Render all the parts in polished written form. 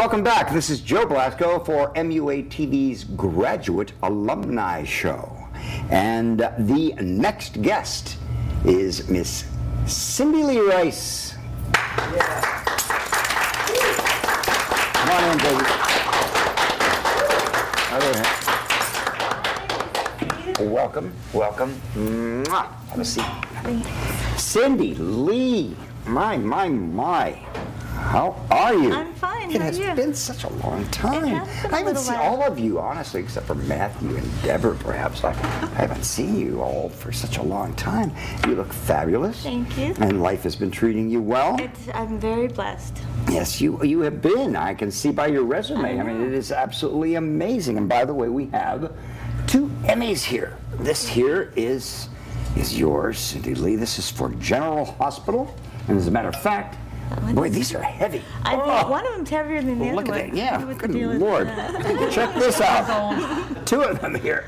Welcome back. This is Joe Blasco for MUA TV's Graduate Alumni Show. And the next guest is Miss Cyndilee Rice. Yeah. Come on in, baby. Welcome, welcome. Mwah. Have a seat. Cyndilee, my. How are you? I'm fine. It has been such a long time. I haven't seen all of you, honestly, except for Matthew and Deborah, perhaps. I haven't seen you all for such a long time. You look fabulous. Thank you. And life has been treating you well. I'm very blessed. Yes, you have been. I can see by your resume. I mean, it is absolutely amazing. And by the way, we have 2 Emmys here. This here is yours, Cyndilee. This is for General Hospital. And as a matter of fact, boy, these are heavy. I think one of them's heavier than the other one. Look at that. Yeah, good Lord. Check this out. 2 of them here.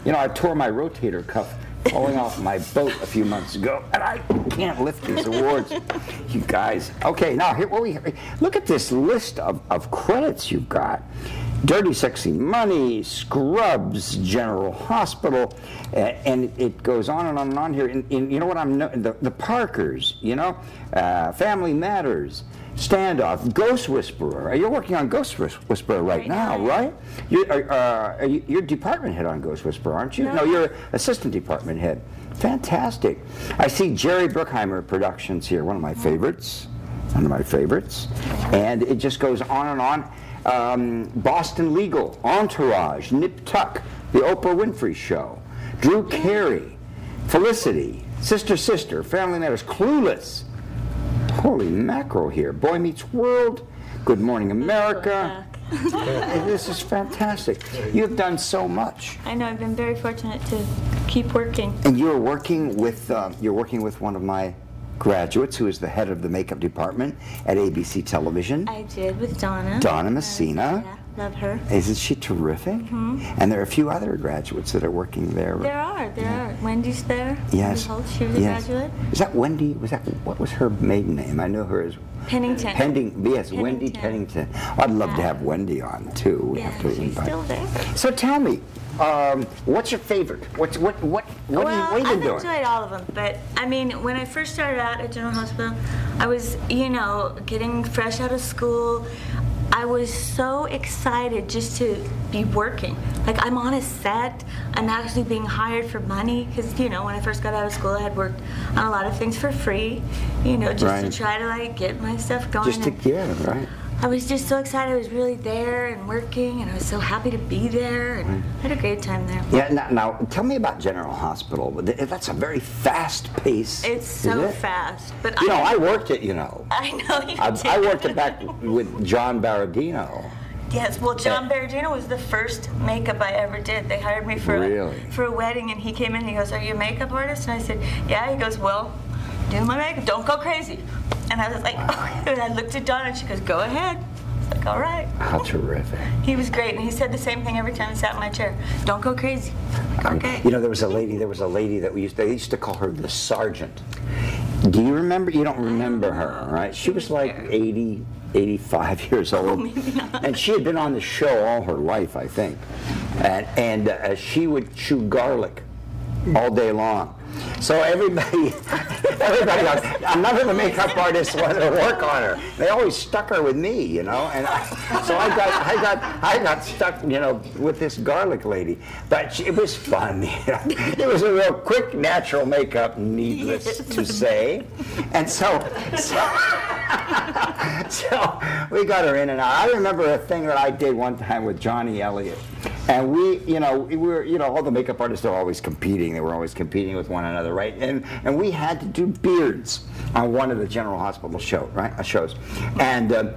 You know, I tore my rotator cuff falling off my boat a few months ago, and I can't lift these awards. You guys. Okay, now here, look at this list of credits you've got. Dirty Sexy Money, Scrubs, General Hospital, and it goes on and on and on here. You know what the Parkers, you know, Family Matters, Standoff, Ghost Whisperer. You're working on Ghost Whisperer right now, right? You're department head on Ghost Whisperer, aren't you? No, you're assistant department head. Fantastic. I see Jerry Bruckheimer Productions here, one of my favorites. And it just goes on and on. Boston Legal, Entourage, Nip Tuck, The Oprah Winfrey Show, Drew Carey, Felicity, Sister, Family Matters, Clueless. Holy mackerel here. Boy Meets World, Good Morning America. This is fantastic. You've done so much. I know. I've been very fortunate to keep working. And you're working with one of my graduates, who is the head of the makeup department at ABC Television. I did, with Donna. Donna Messina. Yeah, love her. Isn't she terrific? Mm-hmm. And there are a few other graduates that are working there. There are. Wendy's there. Yes. She was a graduate. Is that Wendy? What was her maiden name? I know her as Pennington. Yes, Wendy Pennington. I'd love to have Wendy on too. We have to she's invite. Still there. So tell me, what's your favorite? What have you been doing? I've enjoyed all of them, but I mean, when I first started out at General Hospital, I was, getting fresh out of school. I was so excited just to be working. Like, I'm on a set. I'm actually being hired for money because, when I first got out of school, I had worked on a lot of things for free, just to try to, get my stuff going. Just to give, right? I was just so excited. I was really there and working, and I was so happy to be there, and I had a great time there. Yeah, now tell me about General Hospital. That's a very fast pace. It's so fast. But I worked it, I know you did. I worked it back with John Baradino. Yes, well, John Baradino was the first makeup I ever did. They hired me for a wedding, and he came in and he goes, "Are you a makeup artist?" And I said, "Yeah." He goes, "Well, do my makeup. Don't go crazy." And I was like, oh. And I looked at Donna and she goes, "Go ahead." I was like, "All right." How terrific. He was great, and he said the same thing every time he sat in my chair. "Don't go crazy." Like, okay. There was a lady that they used to call her the Sergeant. Do you remember? You don't remember her, right? She was like 80, 85 years old. Oh, maybe not. And she had been on the show all her life, I think. And she would chew garlic all day long. So everybody else, none of the makeup artists wanted to work on her. They always stuck her with me, And so I got stuck, with this garlic lady. But it was fun. It was a real quick, natural makeup, needless to say. And so we got her in and out. I remember a thing that I did one time with Johnny Elliott. And we were, all the makeup artists are always competing. They were always competing with one another, right? And we had to do beards on one of the General Hospital shows. And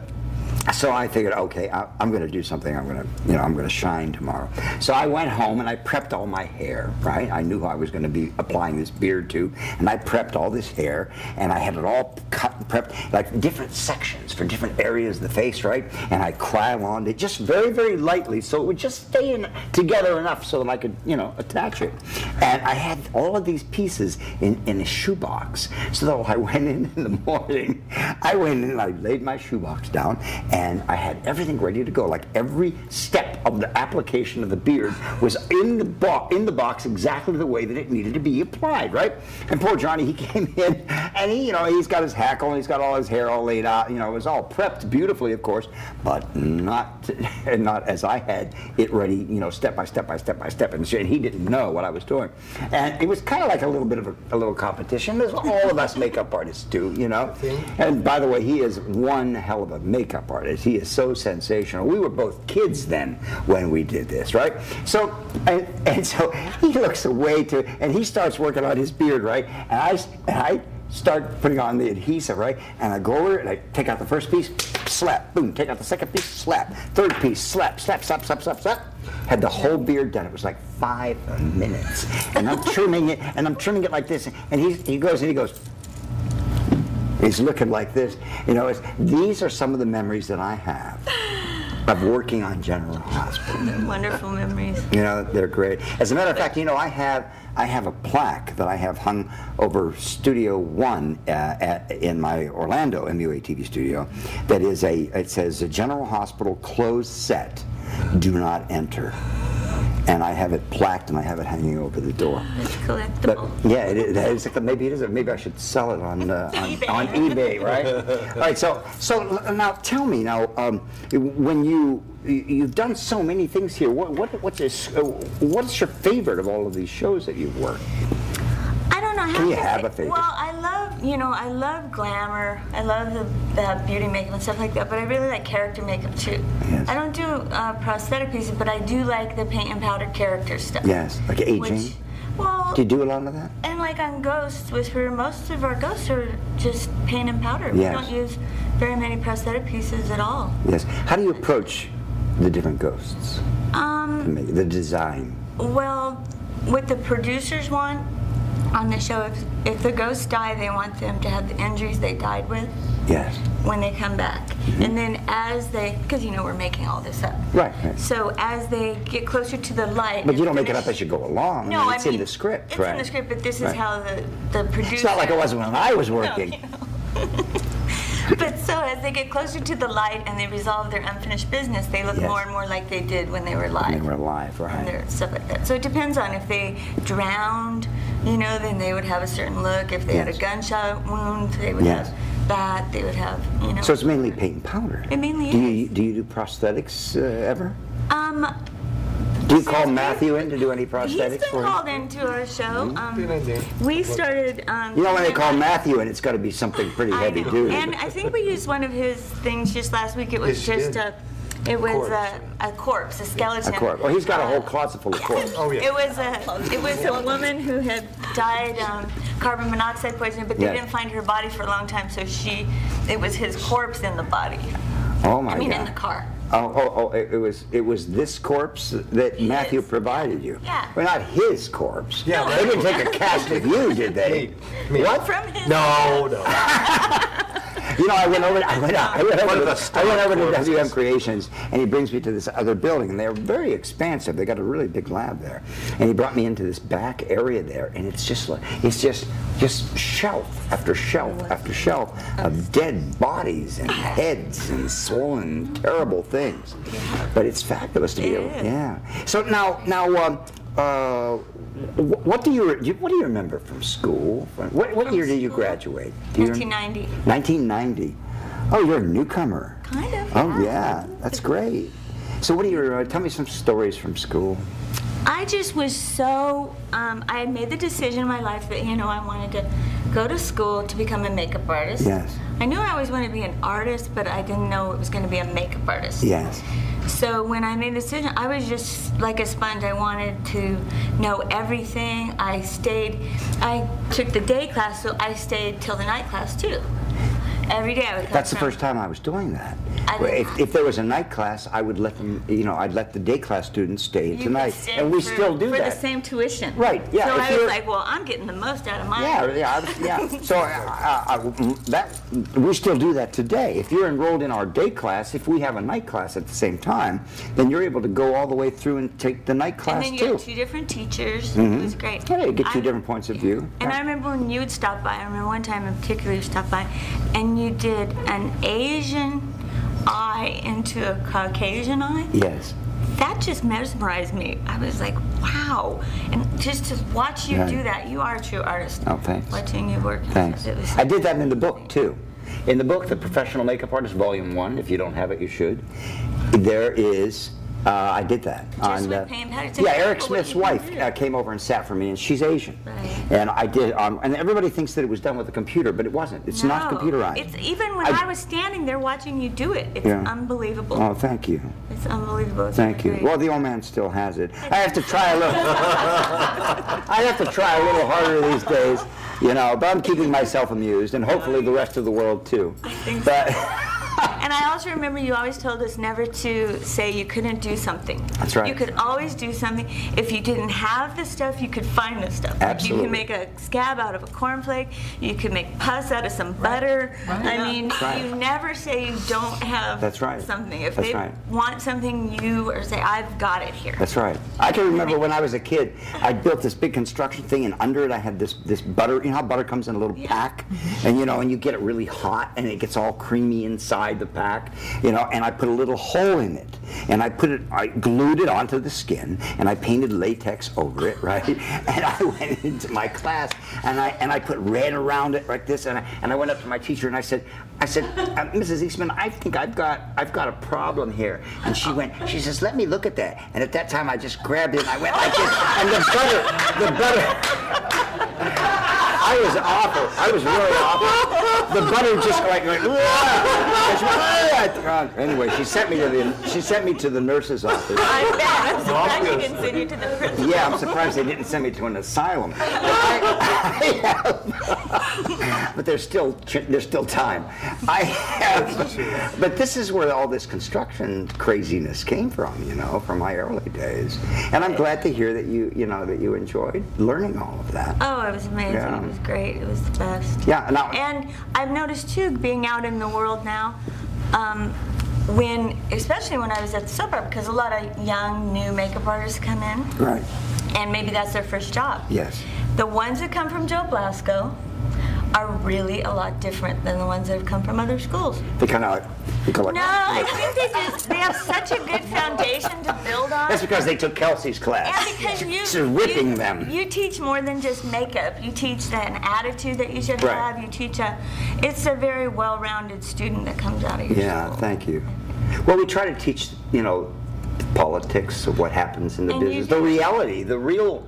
so I figured, okay, I'm going to do something. I'm going to shine tomorrow. So I went home and I prepped all my hair, right? I knew who I was going to be applying this beard to, and I prepped all this hair, and I had it all cut and prepped, like different sections for different areas of the face, right? And I Kryloned it just very, very lightly, so it would just stay together enough so that I could, attach it. And I had all of these pieces in a shoebox. So that when I went in the morning, I went in and I laid my shoebox down, and I had everything ready to go. Like every step of the application of the beard was in the box exactly the way that it needed to be applied, right? And poor Johnny, he came in, and he's got his hackle, and he's got all his hair all laid out. It was all prepped beautifully, of course, but not as I had it ready, step by step by step by step. And he didn't know what I was doing, and it was kind of like a little bit of a little competition, as all of us makeup artists do, And by the way, he is one hell of a makeup artist. He is so sensational. We were both kids then when we did this, right? So and so he looks away and he starts working on his beard, right? And I start putting on the adhesive, right? And I go over and I take out the first piece, slap, boom, take out the second piece, slap, third piece, slap, slap, slap, slap, slap, slap. Had the whole beard done. It was like 5 minutes. And I'm trimming it like this. And he goes, he's looking like this. These are some of the memories that I have of working on General Hospital. They're wonderful memories. They're great. As a matter of fact, I have a plaque that I have hung over Studio 1 in my Orlando MUA TV studio. That is it says, General Hospital closed set, do not enter. And I have it plaqued, and I have it hanging over the door. It's collectible. But, yeah, maybe it is. Maybe I should sell it on eBay, right? All right. So now tell me when you've done so many things here. What's your favorite of all of these shows that you've worked? I don't know. Can you have a favorite? Well, I love glamour. I love the beauty makeup and stuff like that. But I really like character makeup too. Yes. I don't do prosthetic pieces, but I do like the paint and powder character stuff. Yes, like aging. Do you do a lot of that? And like on Ghost Whisperer, most of our ghosts are just paint and powder. Yes. We don't use very many prosthetic pieces at all. Yes. How do you approach the different ghosts? The design. Well, what the producers want on the show, if the ghosts die, they want them to have the injuries they died with. Yes. When they come back. Mm-hmm. And then because we're making all this up. Right. So as they get closer to the light. But you don't make it up as you go along. No, it's in the script, it's right? in the script, but this is how the producer. It's not like it was when I was working. No, But so as they get closer to the light and they resolve their unfinished business, they look more and more like they did when they were alive. When they were alive, right. And stuff like that. So it depends on if they drowned, then they would have a certain look. If they had a gunshot wound, they would have that. They would have, So it's mainly paint and powder. It mainly is. Do you do prosthetics ever? Do you call Matthew in to do any prosthetics He's been called into our show. We started. When they call Matthew in, it's got to be something pretty heavy duty. And I think we used one of his things just last week. It was a corpse, a skeleton. A corpse. Well, he's got a whole closet full of corpses. Oh yeah. It was a woman who had died carbon monoxide poisoning, but they didn't find her body for a long time, so it was his corpse in the body. Oh my God. In the car. It was this corpse that Matthew provided you. Yeah. Well, not his corpse. Yeah, they didn't take a cast of you, did they? What? From his No. I went over to WM Creations, and he brings me to this other building, and they're very expansive. They got a really big lab there, and he brought me into this back area there, and it's just shelf after shelf after shelf of dead bodies and heads and swollen, terrible things. But it's fabulous to be able. Yeah. So now. What do you remember from school? What year did you graduate? 1990. 1990. Oh, you're a newcomer. Kind of. Oh yeah, that's great. So tell me some stories from school. I just was so, I had made the decision in my life that, I wanted to go to school to become a makeup artist. Yes. I knew I always wanted to be an artist, but I didn't know it was going to be a makeup artist. Yes. So when I made the decision, I was just like a sponge. I wanted to know everything. I took the day class, so I stayed till the night class too. Every day I would come. That's the first time I was doing that. If there was a night class, I would let them, I'd let the day class students stay tonight, and we still do that. For the same tuition. Right, yeah. So I was like, well, I'm getting the most out of mine. Yeah. So we still do that today. If you're enrolled in our day class, if we have a night class at the same time, then you're able to go all the way through and take the night class too. And then you have two different teachers. Mm-hmm. It was great. Yeah, you get two different points of view. And I remember when you would stop by. I remember one time in particular you stopped by, and you did an Asian eye eye into a Caucasian eye. Yes. That just mesmerized me. I was like, wow. And just to watch you do that, you are a true artist. Oh, thanks. Watching you work. Thanks. I did that in the book, too. In the book, The Professional Makeup Artist, Volume 1, if you don't have it, you should. There is, I did that. Just with paint patterns. Yeah, Eric Smith's wife came over and sat for me, and she's Asian. Right. And I did, and everybody thinks that it was done with a computer, but it wasn't. It's not computerized. It's even when I was standing there watching you do it, it's unbelievable. Oh, thank you. It's unbelievable. It's Thank you. great. Well, the old man still has it. I have to try a little. I have to try a little harder these days, you know. But I'm keeping myself amused, and hopefully the rest of the world too. I think so. And I also remember you always told us never to say you couldn't do something. That's right. You could always do something. If you didn't have the stuff, you could find the stuff. Absolutely. You can make a scab out of a cornflake. You can make pus out of some butter. I mean, you never say you don't have something. If they want something, you or say, I've got it here. That's right. I can remember when I was a kid, I built this big construction thing, and under it I had this butter. You know how butter comes in a little pack? And you know, and you get it really hot, and it gets all creamy inside the pack, you know, and I put a little hole in it, and I glued it onto the skin, and I painted latex over it, right? And I went into my class, and I put red around it like this, and I went up to my teacher and I said, Mrs. Eastman, I think I've got a problem here. And she says, let me look at that. And at that time I just grabbed it and I went like this, and the butter. I was awful. I was really awful. The butter just like went. Anyway, she sent me to the nurse's office. I bet. I'm surprised she didn't send you to the prison. Yeah, I'm surprised they didn't send me to an asylum. But there's still time. But this is where all this construction craziness came from, you know, from my early days. And I'm glad to hear that you enjoyed learning all of that. Oh, it was amazing. Yeah. It was great. It was the best. Yeah. And I've noticed too, being out in the world now, especially when I was at the soap opera, because a lot of young, new makeup artists come in. Right. And maybe that's their first job. Yes. The ones that come from Joe Blasco are really a lot different than the ones that have come from other schools. They kind of like. No, I think they have such a good foundation to build on. That's because they took Kelsey's class. And because She's whipping them. You teach more than just makeup. You teach an attitude that you should have. You teach it's a very well-rounded student that comes out of your school. Yeah, thank you. Well, we try to teach, you know, politics of what happens in the business, the reality, the real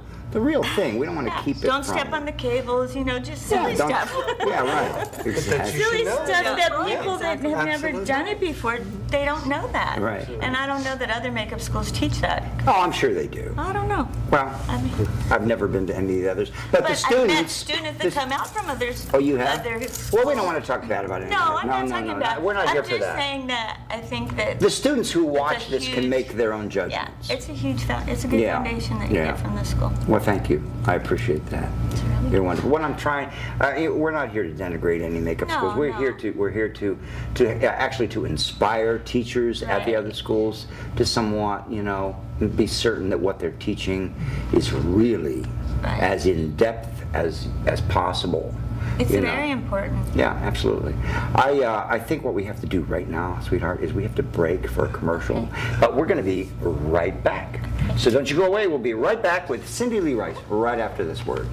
thing. We don't want to keep it. Don't step on the cables, you know, just silly stuff. Yeah, right. Exactly. Silly stuff that people that have never done it before, they don't know that. Right. And I don't know that other makeup schools teach that. Oh, I'm sure they do. I don't know. Well, I've never been to any of the others. But the students... I've met students that come out from others. Oh, you have? Well, we don't want to talk bad about it. No, I'm not talking about. We're not here for that. I'm just saying that I think that... The students who watch this can make their own judgments. Yeah, it's a huge it's a good foundation that you get from the school. Well, thank you. I appreciate that. You're wonderful. What I'm trying, we're not here to denigrate any makeup schools. We're here to actually to inspire teachers at the other schools to somewhat, you know, be certain that what they're teaching is really as in depth as possible. It's very important. Yeah, absolutely. I think what we have to do right now, sweetheart, is we have to break for a commercial. But we're going to be right back. So don't you go away. We'll be right back with Cyndilee Rice right after this word.